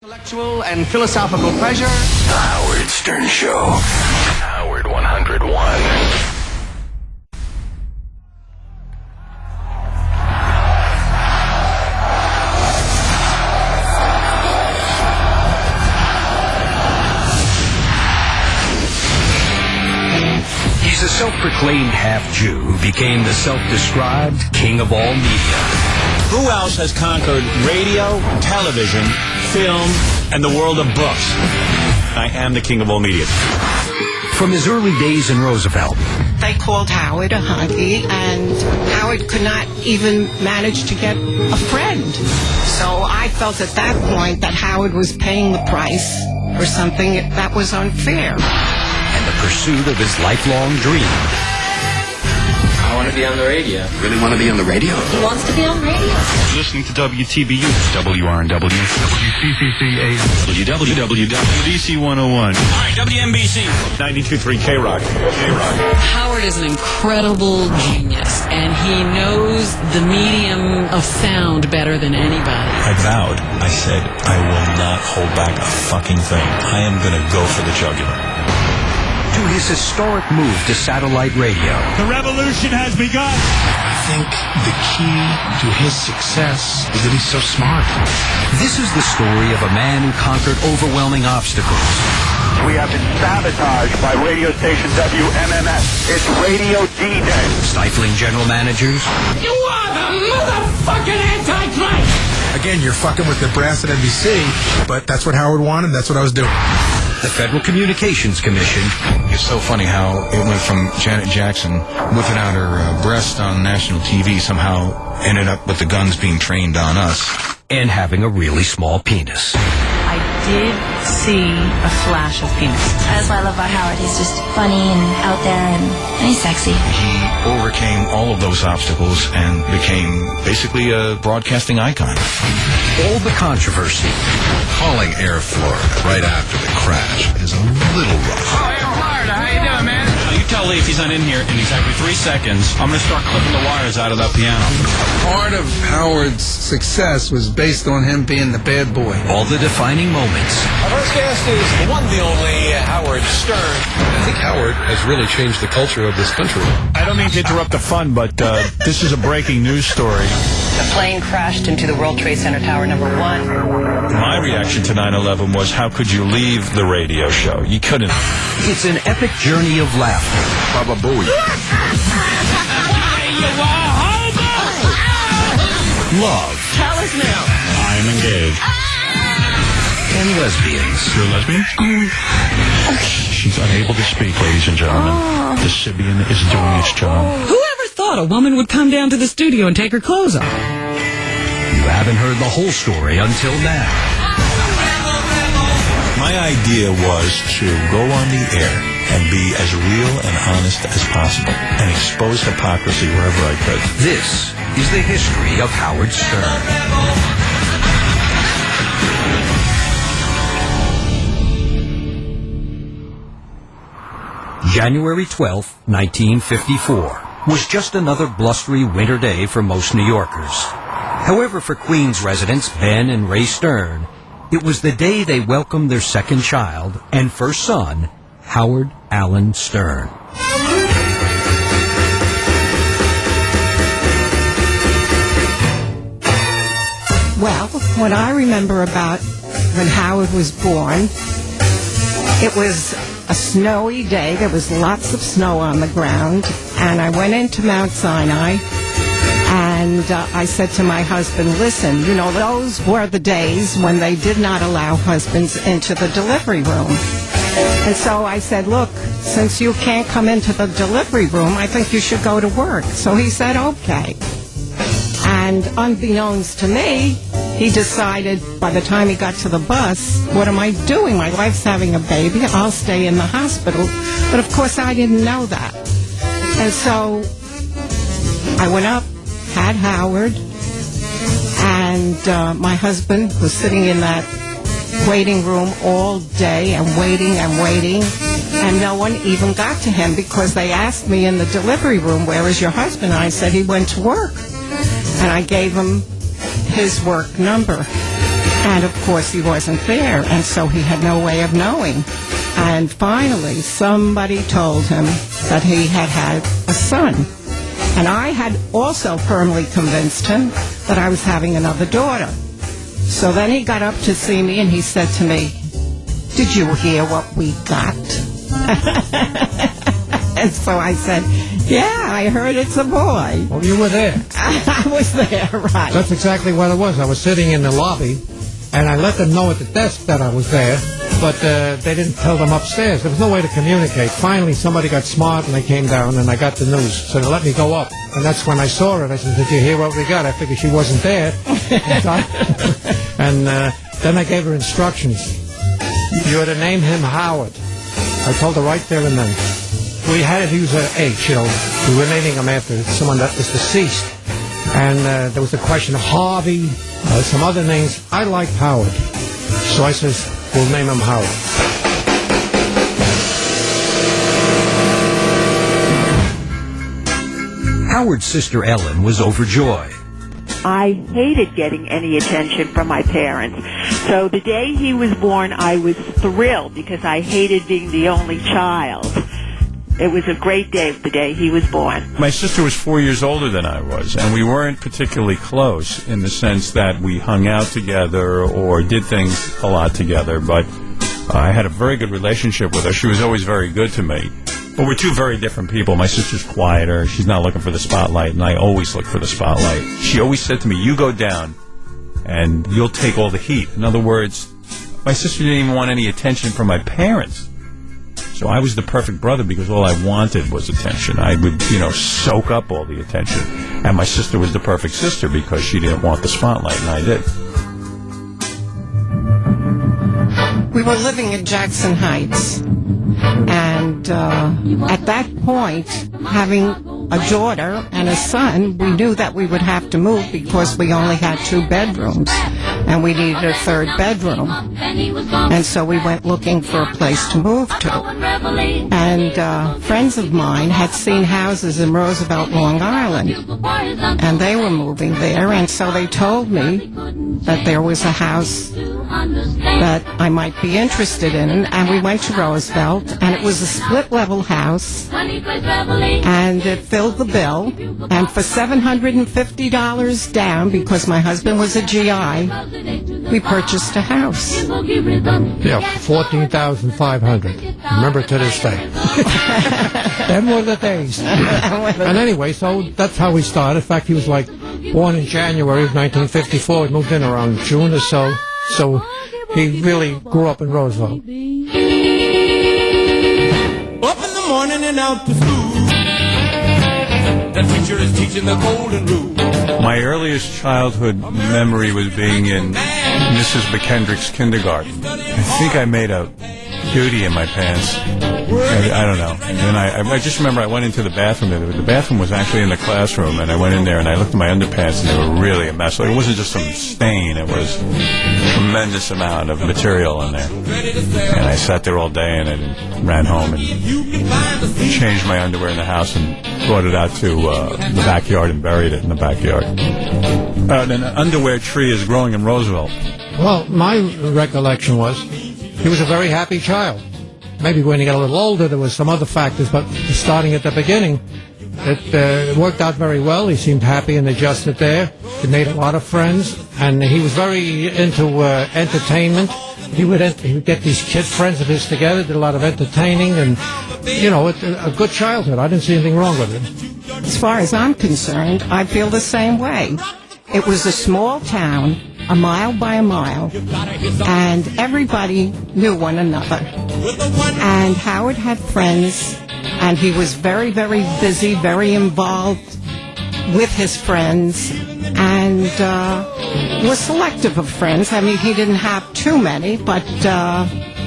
Intellectual and philosophical pleasure. The Howard Stern Show. Howard 101. He's a self-proclaimed half-Jew who became the self-described king of all media. Who else has conquered radio, television, film, and the world of books? I am the king of all media. From his early days in Roosevelt. They called Howard a hunky, and Howard could not even manage to get a friend. So I felt at that point that Howard was paying the price for something that was unfair. And the pursuit of his lifelong dream. I want to be on the radio. Really want to be on the radio? He wants to be on radio. Listening to WTBU, WRNW, WCCC, WWWDC 101. All right, WNBC, 92.3 K-Rock. Howard is an incredible genius, and he knows the medium of sound better than anybody. I vowed. I said, I will not hold back a fucking thing. I am going to go for the jugular. To his historic move to satellite radio. The revolution has begun. I think the key to his success is that he's so smart. This is the story of a man who conquered overwhelming obstacles. We have been sabotaged by radio station WMMS. It's Radio D-Day. Stifling general managers. You are the motherfucking Antichrist! Again, you're fucking with the brass at NBC, but that's what Howard wanted, that's what I was doing. The Federal Communications Commission. It's so funny how it went from Janet Jackson whipping out her breast on national TV, somehow ended up with the guns being trained on us. And having a really small penis. I did see a flash of penis. That's what I love about Howard. He's just funny and out there, and he's sexy. He overcame all of those obstacles and became basically a broadcasting icon. All the controversy. Calling Air Florida right after the crash is a little rough. Oh, Air Florida, how you doing, man? You tell Lee if he's not in here in exactly 3 seconds, I'm going to start clipping the wires out of that piano. Part of Howard's success was based on him being the bad boy. All the defining moments. Our first guest is the one, the only Howard Stern. I think Howard has really changed the culture of this country. I don't mean to interrupt the fun, but this is a breaking news story. The plane crashed into the World Trade Center Tower number 1. My reaction to 9/11 was, how could you leave the radio show? You couldn't. It's an epic journey of laughter. Baba Booey. Love. Tell us now. I'm engaged. And lesbians. You're a lesbian? She's unable to speak, ladies and gentlemen. The Sibian is doing its job. Whoever thought a woman would come down to the studio and take her clothes off? You haven't heard the whole story until now. My idea was to go on the air and be as real and honest as possible and expose hypocrisy wherever I could. This is the history of Howard Stern. January 12th, 1954, was just another blustery winter day for most New Yorkers. However, for Queens residents Ben and Ray Stern, it was the day they welcomed their second child and first son, Howard Allen Stern. Well, what I remember about when Howard was born, it was a snowy day. There was lots of snow on the ground, and I went into Mount Sinai, and I said to my husband, listen, you know, those were the days when they did not allow husbands into the delivery room. And so I said, look, since you can't come into the delivery room, I think you should go to work. So he said, okay. And unbeknownst to me, he decided by the time he got to the bus, what am I doing? My wife's having a baby. I'll stay in the hospital. But of course, I didn't know that. And so I went up, had Howard, and my husband was sitting in that waiting room all day and waiting, and no one even got to him because they asked me in the delivery room, where is your husband? And I said he went to work. And I gave him his work number. And of course he wasn't there, and so he had no way of knowing. And finally, somebody told him that he had had a son. And I had also firmly convinced him that I was having another daughter. So then he got up to see me and he said to me, "Did you hear what we got?" And so I said, "Yeah, I heard it's a boy." Well, you were there. I was there, right. That's exactly what it was. I was sitting in the lobby, and I let them know at the desk that I was there, but they didn't tell them upstairs. There was no way to communicate. Finally, somebody got smart, and they came down, and I got the news. So they let me go up. And that's when I saw it. I said, "Did you hear what we got?" I figured she wasn't there. And then I gave her instructions. You had to name him Howard. I told her right there and then. We had to use an H, you know. We were naming him after someone that was deceased. And there was the question of Harvey, some other names. I liked Howard. So I says, we'll name him Howard. Howard's sister Ellen was overjoyed. I hated getting any attention from my parents. So the day he was born, I was thrilled because I hated being the only child. It was a great day, the day he was born. My sister was 4 years older than I was, and we weren't particularly close in the sense that we hung out together or did things a lot together, but I had a very good relationship with her. She was always very good to me. But we're two very different people. My sister's quieter. She's not looking for the spotlight, and I always look for the spotlight. She always said to me, "You go down, and you'll take all the heat." In other words, my sister didn't even want any attention from my parents. So I was the perfect brother because all I wanted was attention. I would, soak up all the attention. And my sister was the perfect sister because she didn't want the spotlight, and I did. We were living in Jackson Heights. And at that point, having a daughter and a son, we knew that we would have to move because we only had 2 bedrooms. And we needed a 3rd bedroom. And so we went looking for a place to move to. And friends of mine had seen houses in Roosevelt, Long Island. And they were moving there. And so they told me that there was a house that I might be interested in. And we went to Roosevelt. And it was a split-level house. And it filled the bill. And for $750 down, because my husband was a GI, we purchased a house. Yeah, $14,500. Remember to this day. Them were the days. And anyway, so that's how we started. In fact, he was born in January of 1954. He moved in around June or so. So he really grew up in Roosevelt. Up in the morning and out to school. That teacher is teaching the golden rule. My earliest childhood memory was being in Mrs. McKendrick's kindergarten. I think I made a beauty in my pants. I don't know. And then I just remember I went into the bathroom. The bathroom was actually in the classroom, and I went in there and I looked at my underpants, and they were really a mess. It wasn't just some stain. It was a tremendous amount of material in there. And I sat there all day, and I ran home and changed my underwear in the house and brought it out to the backyard and buried it in the backyard. An underwear tree is growing in Roosevelt. Well, my recollection was he was a very happy child. Maybe when he got a little older, there was some other factors, but starting at the beginning, it worked out very well. He seemed happy and adjusted there. He made a lot of friends, and he was very into entertainment. He would get these kid friends of his together, did a lot of entertaining, and, a good childhood. I didn't see anything wrong with it. As far as I'm concerned, I feel the same way. It was a small town, a mile by a mile, and everybody knew one another. And Howard had friends, and he was very, very busy, very involved with his friends, and was selective of friends. I mean, he didn't have too many, but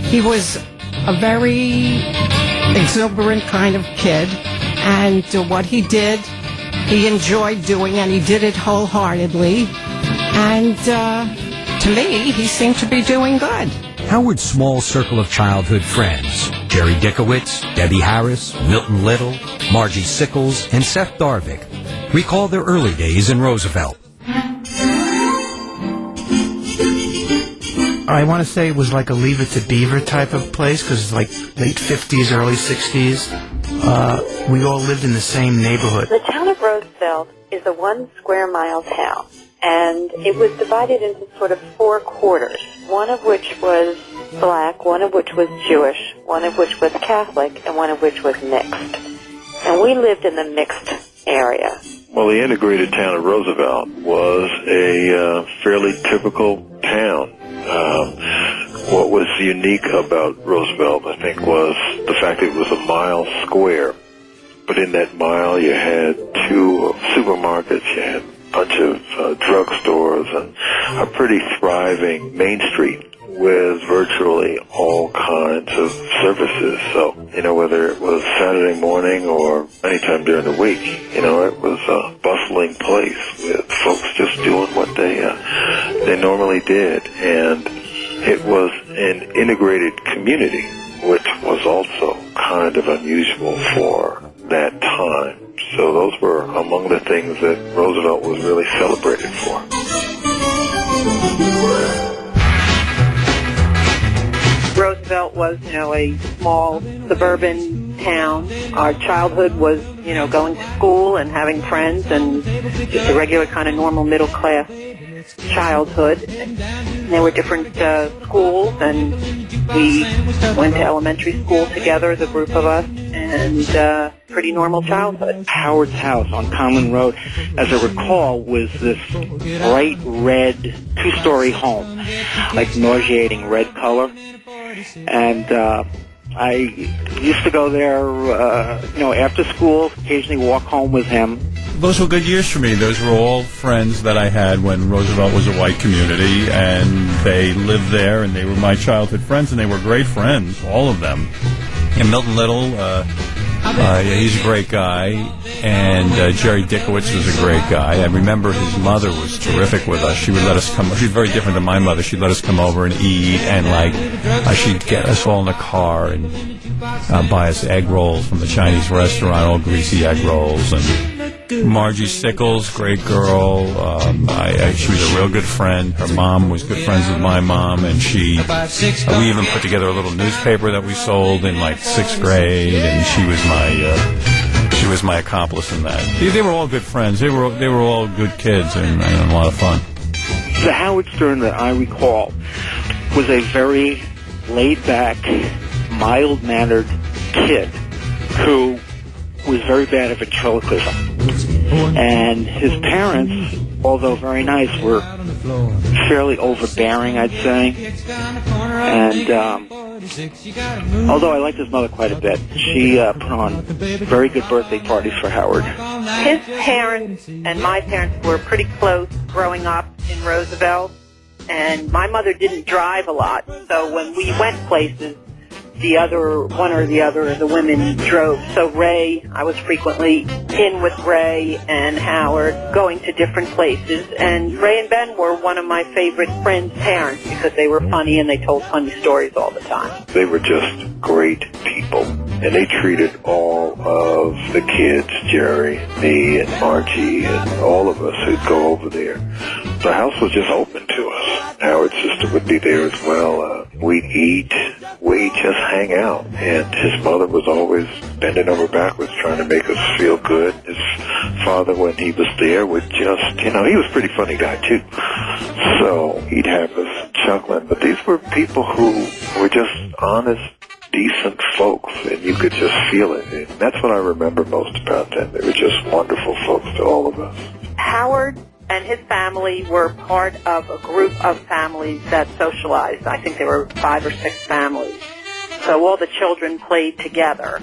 he was a very exuberant kind of kid, and what he did, he enjoyed doing, and he did it wholeheartedly. And to me, he seemed to be doing good. Howard's small circle of childhood friends, Jerry Dickowitz, Debbie Harris, Milton Little, Margie Sickles, and Seth Darvik, recall their early days in Roosevelt. I want to say it was like a Leave It to Beaver type of place, because it's like late 50s, early 60s. We all lived in the same neighborhood. The town of Roosevelt is a 1 square mile town, and it was divided into sort of 4 quarters, one of which was black, one of which was Jewish, one of which was Catholic, and one of which was mixed. And we lived in the mixed area. Well, the integrated town of Roosevelt was a fairly typical town. What was unique about Roosevelt, I think, was the fact that it was a mile square. But in that mile, you had 2 supermarkets, you had a bunch of drugstores, and a pretty thriving Main Street with virtually all kinds of services. So, whether it was Saturday morning or anytime during the week, it was a bustling place with folks just doing what they normally did. And it was an integrated community, which was also kind of unusual for that time. So those were among the things that Roosevelt was really celebrated for. Roosevelt was, a small suburban town. Our childhood was, going to school and having friends and just a regular kind of normal middle class childhood. And there were different schools, and we went to elementary school together, the group of us, and pretty normal childhood. Howard's house on Conlin Road, as I recall, was this bright red 2-story home, like nauseating red color. And I used to go there, after school, occasionally walk home with him. Those were good years for me. Those were all friends that I had when Roosevelt was a white community, and they lived there, and they were my childhood friends, and they were great friends, all of them. And Milton Little, he's a great guy, and Jerry Dickowitz was a great guy. I remember his mother was terrific with us. She would let us come. She was very different than my mother. She'd let us come over and eat, and she'd get us all in the car and buy us egg rolls from the Chinese restaurant, all greasy egg rolls. And Margie Sickles, great girl. She was a real good friend. Her mom was good friends with my mom, and we even put together a little newspaper that we sold in 6th grade, and she was my accomplice in that. They were all good friends. They were all good kids and a lot of fun. The Howard Stern that I recall was a very laid-back, mild-mannered kid who was very bad at ventriloquism. And his parents, although very nice, were fairly overbearing, I'd say. And although I liked his mother quite a bit, she put on very good birthday parties for Howard. His parents and my parents were pretty close growing up in Roosevelt, and my mother didn't drive a lot, so when we went places, one or the other of the women drove. So Ray, I was frequently in with Ray and Howard, going to different places. And Ray and Ben were one of my favorite friends' parents because they were funny and they told funny stories all the time. They were just great people, and they treated all of the kids, Jerry, me, and Margie, and all of us who'd go over there. The house was just open to us. Howard's sister would be there as well. We'd eat, we'd just hang out, and his mother was always bending over backwards trying to make us feel good. His father, when he was there, would just, he was a pretty funny guy too, so he'd have us chuckling. But these were people who were just honest, decent folks, and you could just feel it. And that's what I remember most about them. They were just wonderful folks to all of us. Howard and his family were part of a group of families that socialized. I think there were 5 or 6 families. So all the children played together.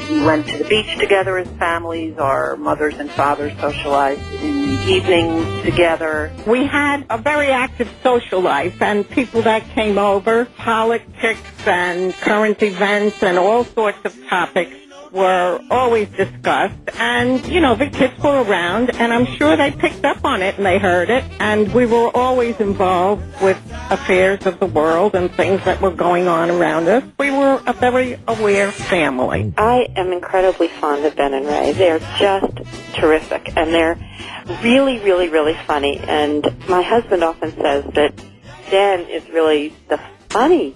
We went to the beach together as families. Our mothers and fathers socialized in the evenings together. We had a very active social life, and people that came over, politics and current events and all sorts of topics were always discussed. And, the kids were around, and I'm sure they picked up on it and they heard it. And we were always involved with affairs of the world and things that were going on around us. We were a very aware family. I am incredibly fond of Ben and Ray. They're just terrific, and they're really, really, really funny. And my husband often says that then is really the funny